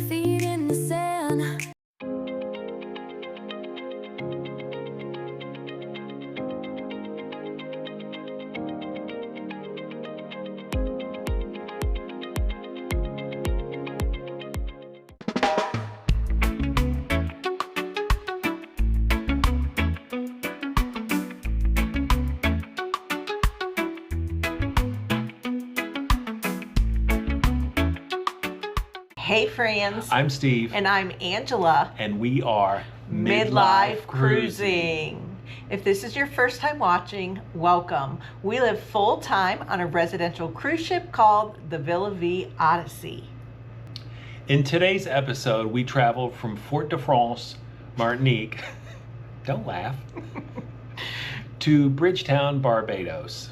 Feet in the sand. Hey friends, I'm Steve. and I'm Angela. And we are Midlife Cruising. If this is your first time watching, welcome. We live full time on a residential cruise ship called the Villa Vie Odyssey. In today's episode, we traveled from Fort de France, Martinique, don't laugh, to Bridgetown, Barbados.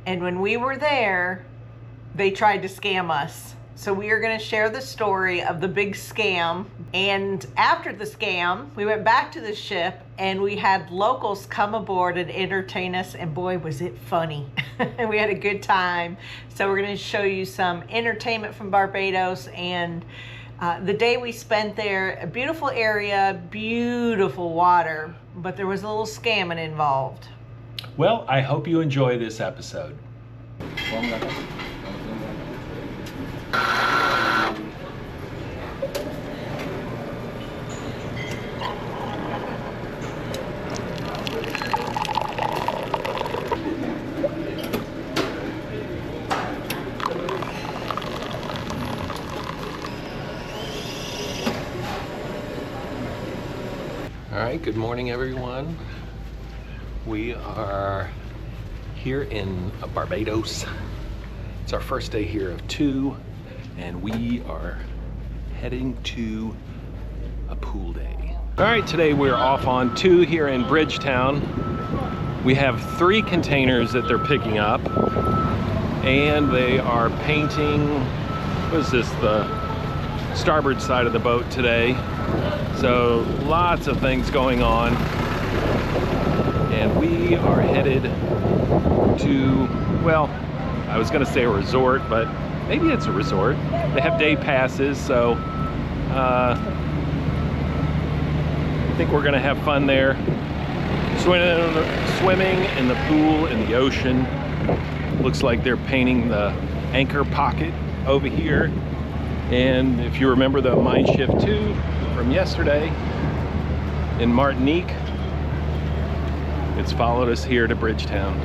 And when we were there, they tried to scam us. So we are going to share the story of the big scam. And after the scam, we went back to the ship and we had locals come aboard and entertain us. And boy, was it funny. And we had a good time. So we're going to show you some entertainment from Barbados and the day we spent there. A beautiful area, beautiful water, but there was a little scamming involved. Well, I hope you enjoy this episode. All right, good morning, everyone. We are here in Barbados. It's our first day here of 2, and we are heading to a pool day. All right, today we're off on 2 here in Bridgetown. We have 3 containers that they're picking up, and they are painting, what is this, the starboard side of the boat today. So lots of things going on, and we are headed to, well, I was gonna say a resort, but maybe it's a resort. They have day passes, so I think we're gonna have fun there. Swimming in the pool, in the ocean. Looks like they're painting the anchor pocket over here. And if you remember the Mein Schiff 2 from yesterday in Martinique, it's followed us here to Bridgetown.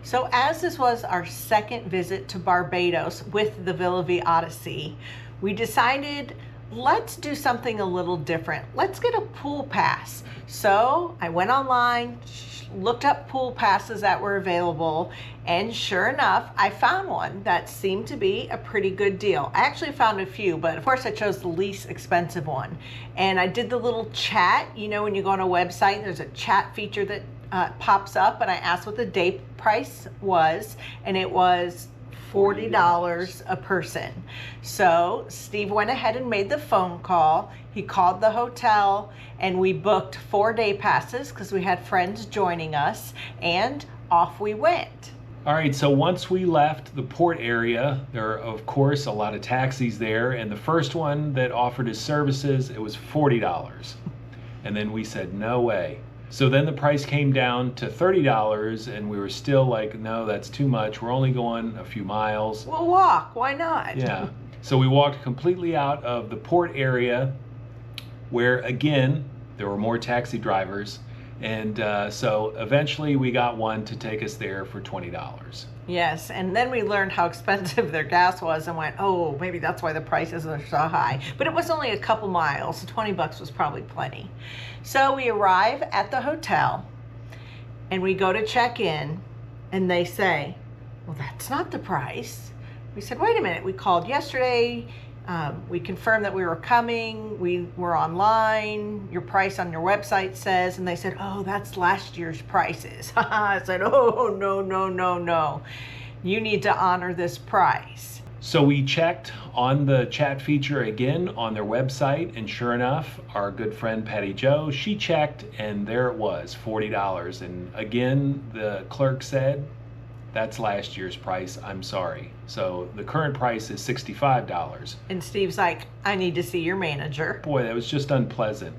So as this was our second visit to Barbados with the Villa Vie Odyssey, we decided let's do something a little different. Let's get a pool pass. So I went online, looked up pool passes that were available, and sure enough, I found one that seemed to be a pretty good deal. I actually found a few, but of course I chose the least expensive one. And I did the little chat, you know, when you go on a website, there's a chat feature that pops up, and I asked what the day price was, and it was $40 a person. So Steve went ahead and made the phone call. He called the hotel, and we booked 4 day passes because we had friends joining us, and off we went. All right, so once we left the port area, there are of course a lot of taxis there, and the first one that offered his services, it was $40. And then we said, no way. So then the price came down to $30, and we were still like, no, that's too much. We're only going a few miles. We'll walk, why not? Yeah. So we walked completely out of the port area where, again, there were more taxi drivers. And so eventually we got one to take us there for $20. Yes, and then we learned how expensive their gas was and went, oh, maybe that's why the prices are so high. But it was only a couple miles, so 20 bucks was probably plenty. So we arrive at the hotel and we go to check in, and they say, well, that's not the price. We said, wait a minute, we called yesterday. We confirmed that we were coming. We were online. Your price on your website says, and they said, oh, that's last year's prices. I said, oh, no. You need to honor this price. So we checked on the chat feature again on their website, and sure enough, our good friend Patty Jo, she checked, and there it was, $40. And again, the clerk said, that's last year's price, I'm sorry. So the current price is $65. And Steve's like, I need to see your manager. Boy, that was just unpleasant.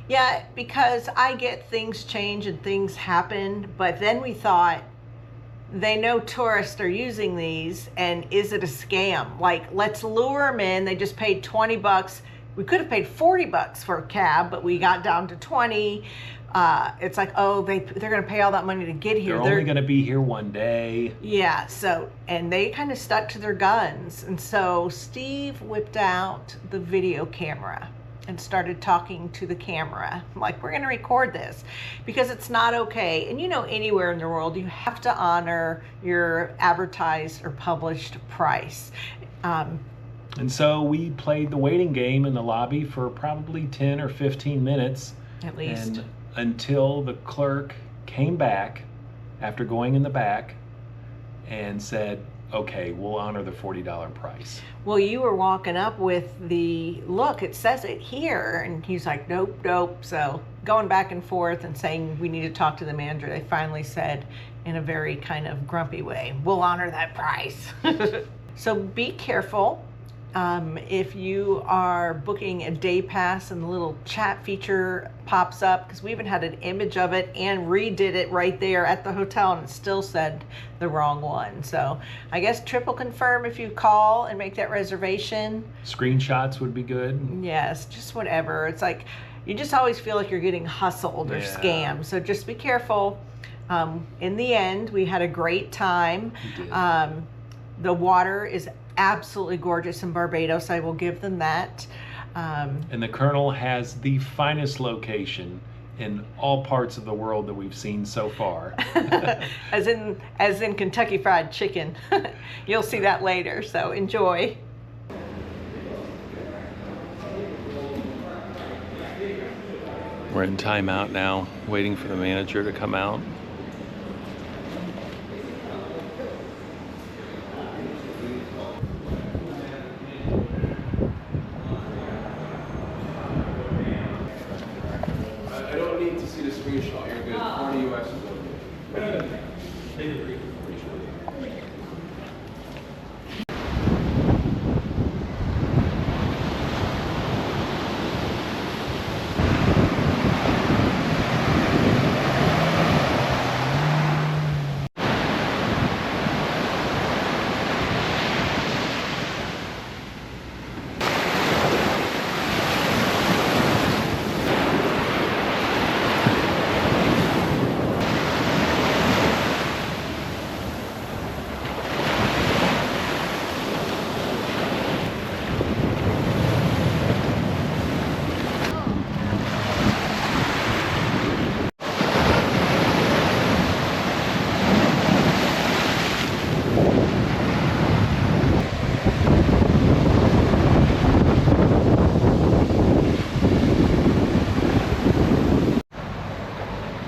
Yeah, because I get things change and things happen, but then we thought, they know tourists are using these, and is it a scam? Like, let's lure them in. They just paid $20. We could have paid $40 for a cab, but we got down to 20. It's like, oh, they're going to pay all that money to get here. They're only going to be here one day. Yeah, so, and they kind of stuck to their guns. And so Steve whipped out the video camera and started talking to the camera. Like, we're gonna record this because it's not okay. And you know, anywhere in the world, you have to honor your advertised or published price. And so we played the waiting game in the lobby for probably 10 or 15 minutes. At least. And until the clerk came back after going in the back and said, okay, we'll honor the $40 price. Well, you were walking up with the, look, it says it here. And he's like, nope, nope. So going back and forth and saying, we need to talk to the manager. They finally said in a very kind of grumpy way, we'll honor that price. So be careful. If you are booking a day pass and the little chat feature pops up, because we even had an image of it and redid it right there at the hotel, and it still said the wrong one. So I guess triple confirm if you call and make that reservation. Screenshots would be good. Yes, just whatever. It's like you just always feel like you're getting hustled or scammed. So just be careful. In the end, we had a great time. The water is absolutely gorgeous in Barbados. I will give them that. And the Colonel has the finest location in all parts of the world that we've seen so far. as in Kentucky Fried Chicken. You'll see that later, so enjoy. We're in timeout now, waiting for the manager to come out.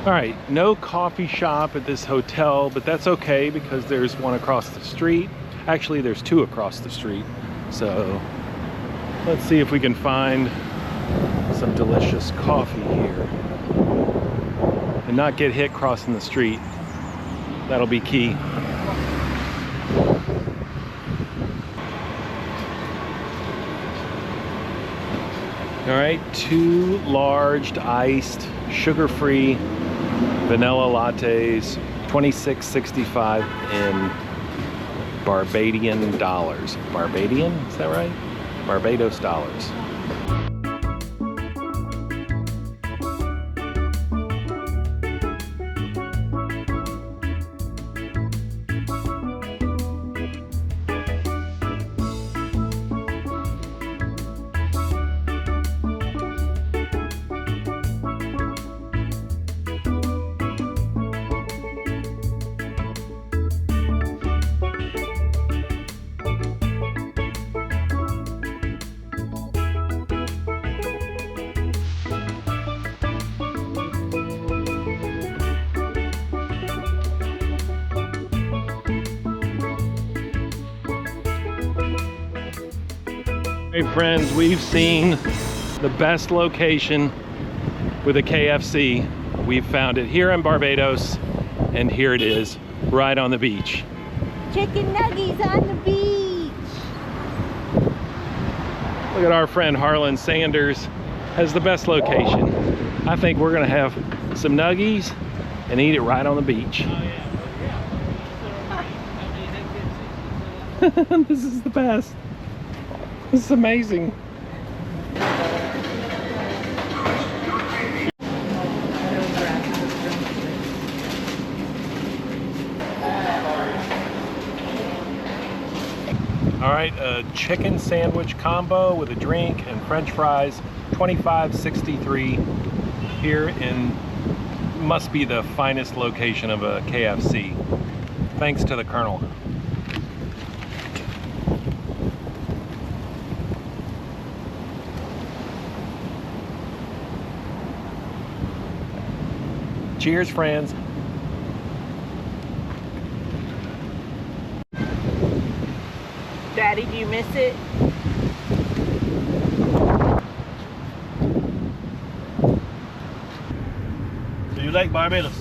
All right, no coffee shop at this hotel, but that's okay because there's one across the street. Actually, there's two across the street. So let's see if we can find some delicious coffee here and not get hit crossing the street. That'll be key. All right, 2 large iced sugar-free vanilla lattes, $26.65 in Barbadian dollars. Barbadian, is that right? Barbados dollars. Hey friends, we've seen the best location with a KFC. We've found it here in Barbados, and here it is, right on the beach. Chicken nuggies on the beach. Look at our friend Harlan Sanders has the best location. I think we're gonna have some nuggies and eat it right on the beach. This is the best. This is amazing. All right, a chicken sandwich combo with a drink and French fries, $25.63 here in must be the finest location of a KFC. Thanks to the Colonel. Cheers, friends. Daddy, do you miss it? Do you like Barbados?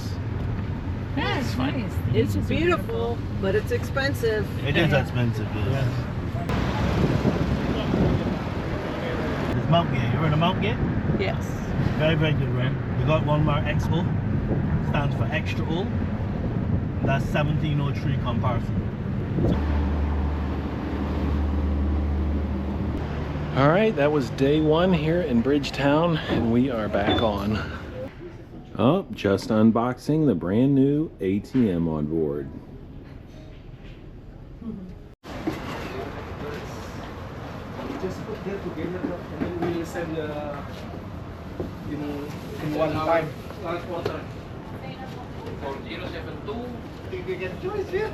Yeah, it's nice. It's beautiful, but it's expensive. It is expensive, yes. It's Mountgate. You heard of Mountgate? Yes. Very, very good rent. We got one more XO. Stands for extra old. That's 1703 comparison. All right, that was day one here in Bridgetown, and we are back on. Oh, just unboxing the brand new ATM on board. Just put that together and then we will send in one time. Last quarter. 4072. You get choice here.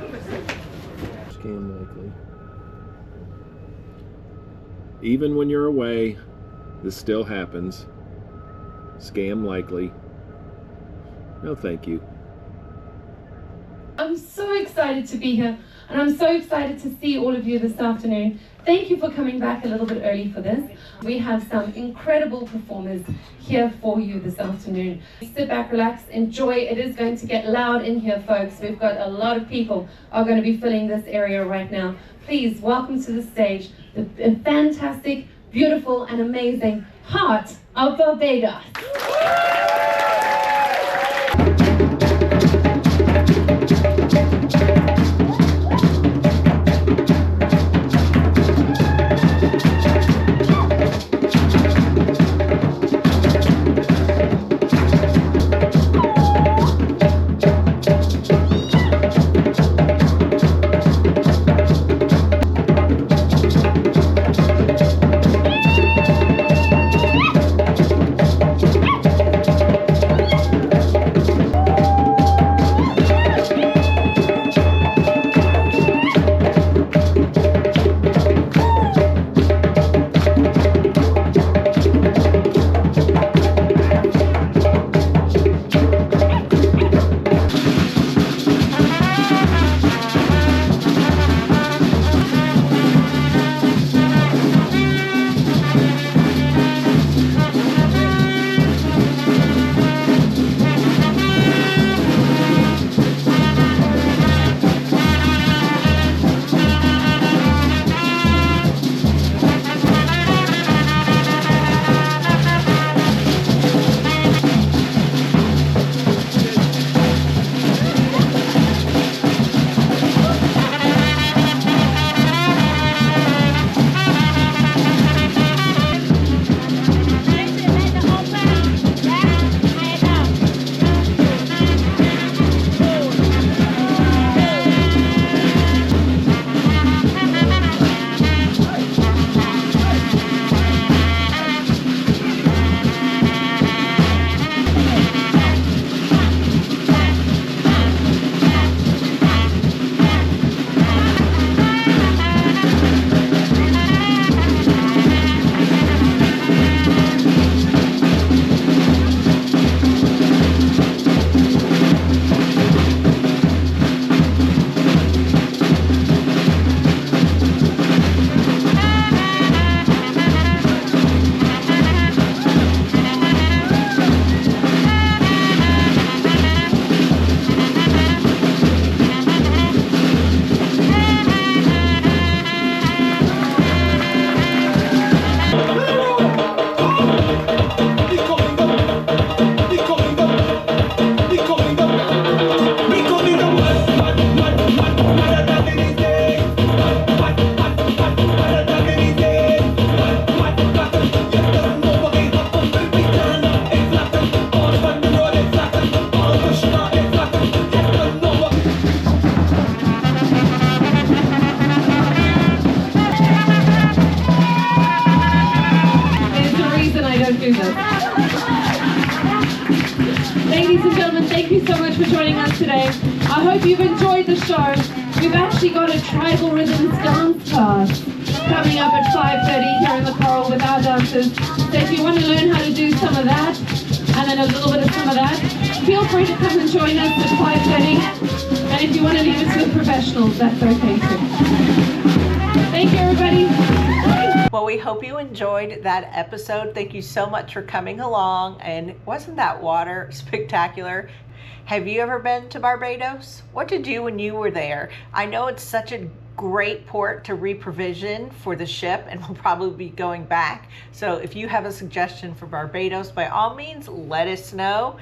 Scam likely. Even when you're away, this still happens. Scam likely. No, thank you. I'm so excited to be here, and I'm so excited to see all of you this afternoon. Thank you for coming back a little bit early for this. We have some incredible performers here for you this afternoon. Sit back, relax, enjoy. It is going to get loud in here, folks. We've got a lot of people are going to be filling this area right now. Please welcome to the stage the fantastic, beautiful, and amazing Heart of Barbados. Ladies and gentlemen, thank you so much for joining us today. I hope you've enjoyed the show. We've actually got a tribal rhythms dance class coming up at 5:30 here in the Coral with our dancers. So if you want to learn how to do some of that, and then a little bit of some of that, feel free to come and join us at 5:30. And if you want to leave us with professionals, that's okay too. Thank you, everybody. Well, we hope you enjoyed that episode. Thank you so much for coming along. And wasn't that water spectacular? Have you ever been to Barbados? What did you do when you were there? I know it's such a great port to reprovision for the ship, and we'll probably be going back. So if you have a suggestion for Barbados, by all means, let us know.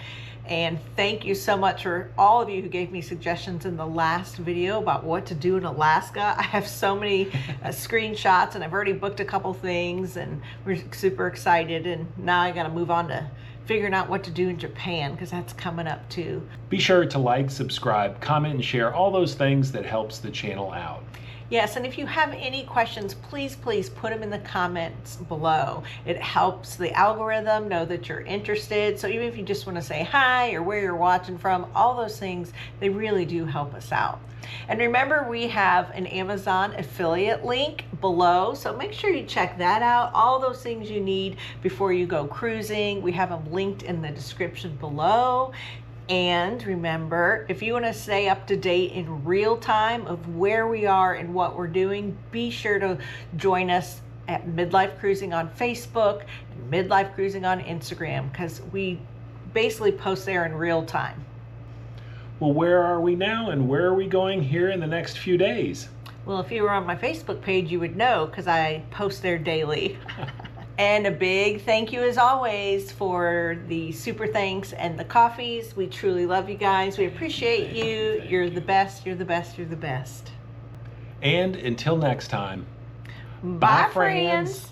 And thank you so much for all of you who gave me suggestions in the last video about what to do in Alaska. I have so many screenshots, and I've already booked a couple things, and we're super excited. And now I got to move on to figuring out what to do in Japan, because that's coming up too. Be sure to like, subscribe, comment, and share all those things that helps the channel out. Yes, and if you have any questions, please put them in the comments below. It helps the algorithm know that you're interested. So even if you just want to say hi or where you're watching from, all those things, they really do help us out. And remember, we have an Amazon affiliate link below, so make sure you check that out. All those things you need before you go cruising, we have them linked in the description below. And remember, if you want to stay up to date in real time of where we are and what we're doing, be sure to join us at Midlife Cruising on Facebook and Midlife Cruising on Instagram, because we basically post there in real time. Well, where are we now, and where are we going here in the next few days? Well, if you were on my Facebook page, you would know, because I post there daily. And a big thank you as always for the super thanks and the coffees. We truly love you guys. We appreciate you. You're the best, you're the best, you're the best. And until next time, Bye, friends.